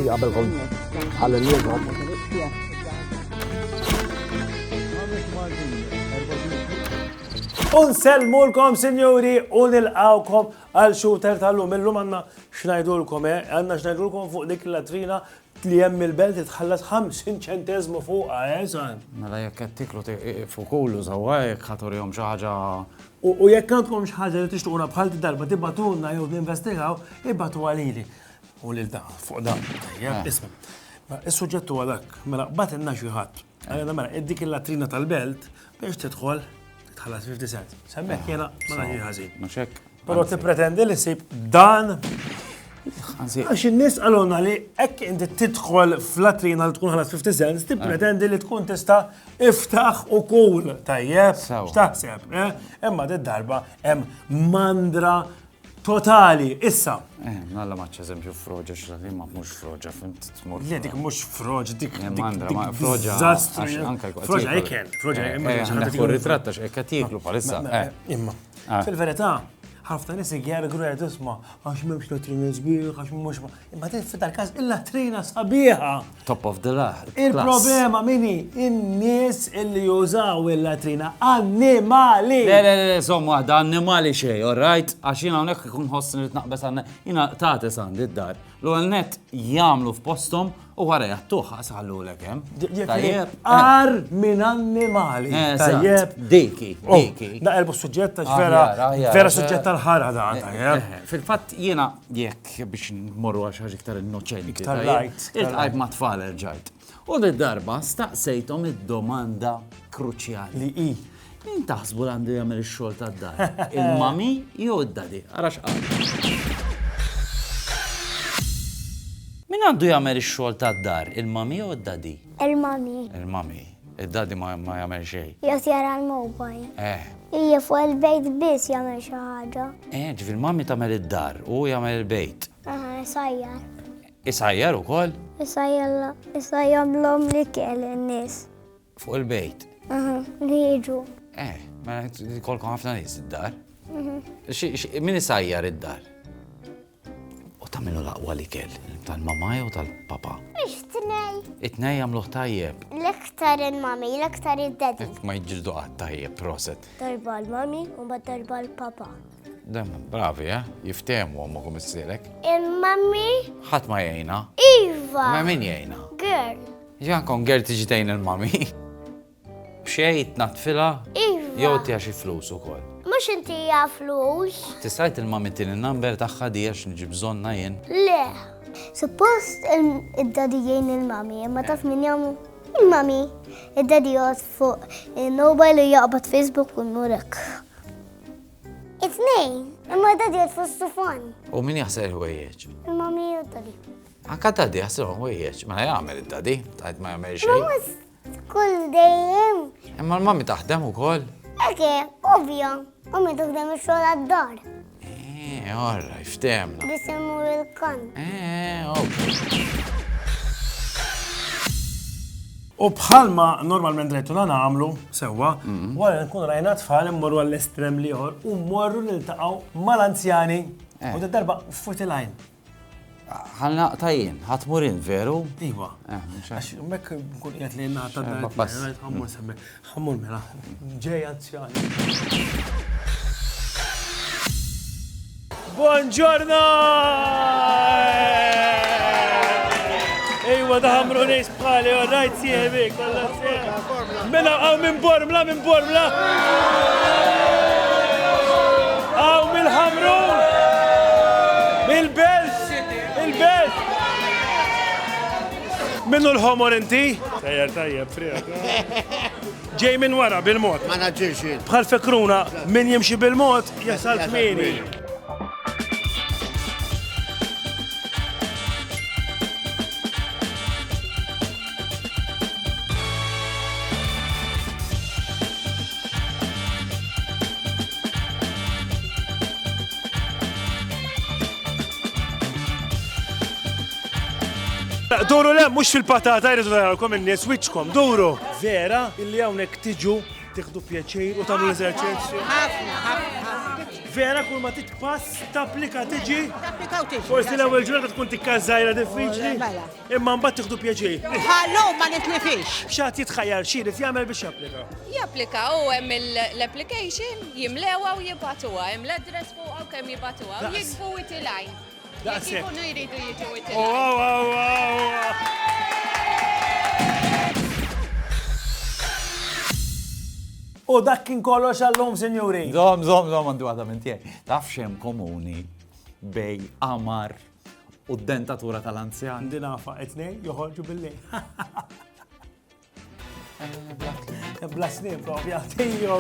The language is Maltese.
xi qabelkom ħallinnikom. Unsellmulkom, sinjuri, u nilqawkom għal shooter tal-lum. Illum għandna xnajdulkom, għandna xnajdulkom fuq dik il-latrina li hemm il-belt titħallas 50 ċentesmu fuqha, san. Mela jekk qed tiklu fuq kullu żewwa jekk ħaturihom xi ħaġa. U jekk għandkom xi ħaġa li tixtuquna bħal darba tibbatulna jew ninvestigaw, ibbatu għalili. U lil da fuq dan. Isma'. Is-suġġett huwa dak, mela batilna xi ħadd. Għalina mela dik il-latrina tal-belt biex tidħol titħallas 50 cent. Semmek jiena ma naħi ħażin. Mhux hekk. Però tippretendi li ssib dan. Għax in-nies qalulna li hekk inti tidħol f'latrina li tkun ħalas 50 cent, tippretendi li tkun tista' iftaħ ukoll tajjeb x'taħseb, imma d-darba hemm mandra totali issa. Nalla ma ċeżempju froġa x'li ma mhux froġa fimt tmur. Le dik mhux froġa dik mandra ma froġa. Froġa hekk, froġa hekk. Ritratta x'hekk qed jieklu bħalissa. Imma fil-verità ħafna nies jgħidu isma' għax m'hemmx latrina sbieħ, għax mhux imma fil-każ il-latrina sabiħa. Top of the class. Il-problema mini in-nies illi jużaw il-latrina annimali. Le, somma waħda annimali xejn, all right? Għax jiena hawnhekk ikun ħossni li tnaqbes għandna jiena tagħti sandi d-dar. L-ewwel nett jagħmlu f'posthom u wara jagħtuh ħasħallulek hemm. Tajjeb. Ar minn annimali. Tajjeb. Diki. Naqelbu s-suġġett vera suġġett tal-ħara dan, tajjeb. Fil-fatt jiena jekk biex nmorru għal xi ħaġa iktar innoċenti. Il-tqajt ma' tfal ġajt. U d-darba staqsejthom id-domanda kruċjali. Li hi. Min taħsbu għandu jagħmel ix-xogħol tad-dar? Il-mami jew id-dadi? Ara x'qal. Min għandu jagħmel ix-xogħol tad-dar? Il-mami jew id-dadi? Il-mami. Il-mami. Id-dadi ma jagħmel xejn. Jgħat jara l-mobile. Hija fuq il-bejt biss jagħmel xi ħaġa. Ġifier il-mami tagħmel id-dar u jagħmel il-bejt. Isajjar. Isajjar ukoll? Isajjar l-ikel in-nies. Fuq il-bejt? Li jiġu. Ma jkollkom ħafna nies id-dar? Min isajjar id-dar? U tagħmlu l-aqwa l-ikel tal-mama jew tal-papa? It-tnej. It-tnej jagħmluh tajjeb. L-iktar il-mami, l-iktar id-daddy. Ma jiġġieldu qatt tajjeb, proset. Darba l-mami u mbagħad darba l-papa. Bravi, jiftehmu hemmhom issierek. Il-mami. Ħadd ma jgħinha. Iva. Ma min jgħinha? Girl. Ġankon girl tiġi tgħin il-mami. B'xejn tnatfilha? Iva. Jew tiha xi flus ukoll. Mhux inti hija flus. Tisajt il-mami tieni n-number tagħha di għax niġi bżonna jien. Le. Suppost id-daddy jgħin il-mami, imma taf min jagħmlu? Il-mami. Id-daddy jgħod fuq il-mobile u jaqbad Facebook u nurek. It-tnejn, imma id-daddy jgħod fuq stufan. U min jaħsel il-ħwejjeġ? Il-mami u id-daddy. Anka daddy jaħsel il-ħwejjeġ, ma jagħmel id-daddy, tajt ma jagħmel xejn. Mhux kull dejjem. Imma l-mami taħdem ukoll. Eke, ovvja. Ummi tukdem il-xogħol għad-dar. Orra, jiftemna. Bisimur il-kan. U bħalma normalment rejtuna nagħmlu sewwa, wara nkun rajna tfal immorru għall-estrem liħor u mmorru niltaqgħu mal-anzjani u d-darba futilajn. Ħalna tajjin, ħatmurin veru? Iwa. Għax mek nkun qiegħed li ngħata d-dar. Ħammur mela. Ġej anzjani. Buongiorno! Ejwa daħamru nejs bħali, għarrajt sieħbi, kolla sieħ. Mela, għaw minn Bormla. Għaw mill-ħamru. Mill-belt. Minnu l-ħomor inti? Tajjeb, frijak. Ġej minn wara, bil-mod. Ma naġġirx. Bħal fekruna, min jimxi bil-mod, jasal kmini. Duru le, mux fil-patata, jridu daralkom in-nies wiċċkom, duru. Vera, illi hawnhekk tiġu, tieħdu pjaċir u tagħmlu l-eżerċizzju. Vera kull ma titpass tapplika tiġi. Applikaw tiġi. Forsi l-ewwel ġurnata tkun tikka żgħira diffiċli. Mela. Imma mbagħad tieħdu pjaċir. Ħallu ma nitlifix. X'għad jitħajjar xiri jagħmel biex japplika. Japplika u hemm l-application jimlewa u jibatuha, hemm l-address fuq u kemm jibatuha u jikbu itilajn. Daqshekk. Jekk ikunu jridu jiġu Oh, itilajn. wow, wow, wow. U dak kien kollox għallum, sinjuri. Zom, għandu għadha minn tiegħi. Taf xem komuni bej Amar u d-dentatura tal-anzjan. Għandi nafa, etnej joħorġu bil-lejl. Bla snin, propja, tejjo,